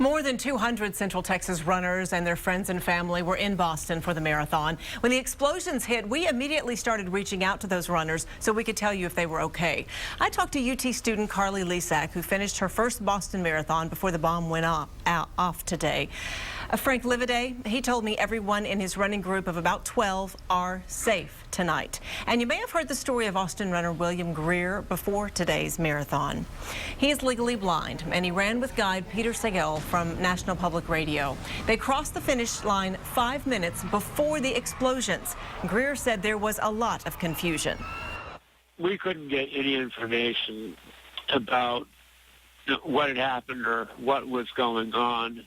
More than 200 Central Texas runners and their friends and family were in Boston for the marathon. When the explosions hit, we immediately started reaching out to those runners so we could tell you if they were okay. I talked to UT student Carly Lesak, who finished her first Boston Marathon before the bomb went off today. Frank Livaday, he told me everyone in his running group of about 12 are safe tonight. And you may have heard the story of Austin runner William Greer before today's marathon. He is legally blind, and he ran with guide Peter Segal from National Public Radio. They crossed the finish line 5 minutes before the explosions. Greer said there was a lot of confusion. We couldn't get any information about what had happened or what was going on.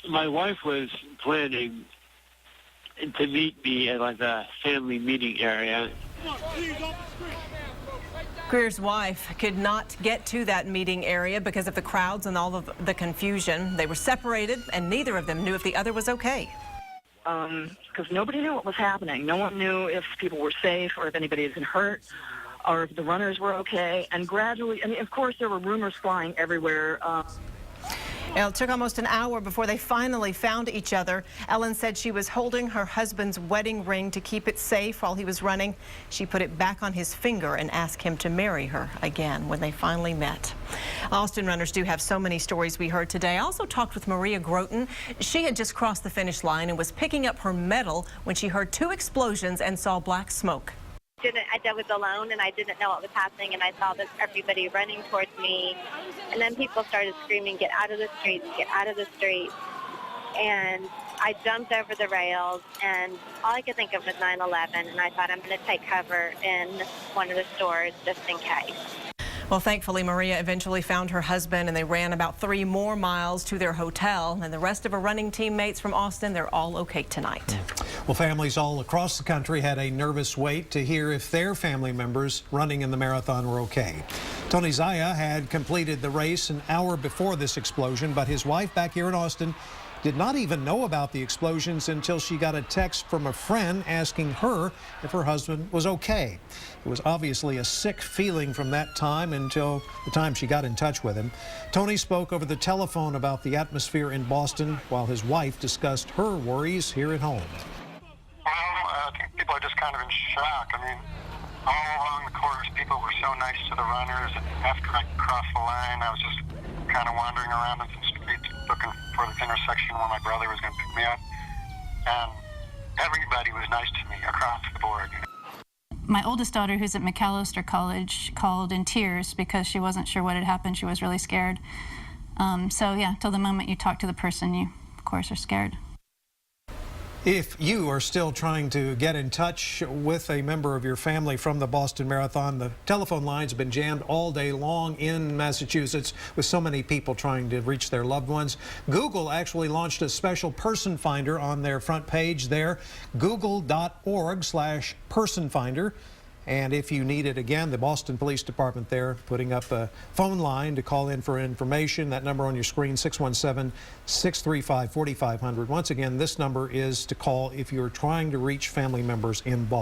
My wife was planning to meet me at like a family meeting area. Greer's wife could not get to that meeting area because of the crowds and all of the confusion. They were separated, and neither of them knew if the other was okay. Because nobody knew what was happening. No one knew if people were safe or if anybody had been hurt or if the runners were okay. And gradually, I mean, of course, there were rumors flying everywhere. It took almost an hour before they finally found each other. Ellen said she was holding her husband's wedding ring to keep it safe while he was running. She put it back on his finger and asked him to marry her again when they finally met. Austin runners do have so many stories we heard today. I also talked with Maria Groten. She had just crossed the finish line and was picking up her medal when she heard 2 explosions and saw black smoke. I was alone and I didn't know what was happening, and I saw everybody running towards me, and then people started screaming, "Get out of the streets, get out of the streets." And I jumped over the rails, and all I could think of was 9/11, and I thought, I'm going to take cover in one of the stores just in case. Well, thankfully, Maria eventually found her husband, and they ran about 3 more miles to their hotel. And the rest of her running teammates from Austin, they're all okay tonight. Well, families all across the country had a nervous wait to hear if their family members running in the marathon were okay. Tony Zaya had completed the race an hour before this explosion, but his wife back here in Austin did not even know about the explosions until she got a text from a friend asking her if her husband was okay. It was obviously a sick feeling from that time until the time she got in touch with him. Tony spoke over the telephone about the atmosphere in Boston while his wife discussed her worries here at home. I think people are just kind of in shock. I mean, all along the course, people were so nice to the runners, and after I crossed the line, I was just kind of wandering around in some streets looking for this intersection where my brother was going to pick me up, and everybody was nice to me across the board. My oldest daughter, who's at McAllister College, called in tears because she wasn't sure what had happened. She was really scared. So yeah, till the moment you talk to the person, you of course are scared. If you are still trying to get in touch with a member of your family from the Boston Marathon, the telephone lines have been jammed all day long in Massachusetts with so many people trying to reach their loved ones. Google actually launched a special person finder on their front page there, google.org/person finder. And if you need it again, the Boston Police Department there putting up a phone line to call in for information. That number on your screen, 617-635-4500. Once again, this number is to call if you're trying to reach family members in Boston.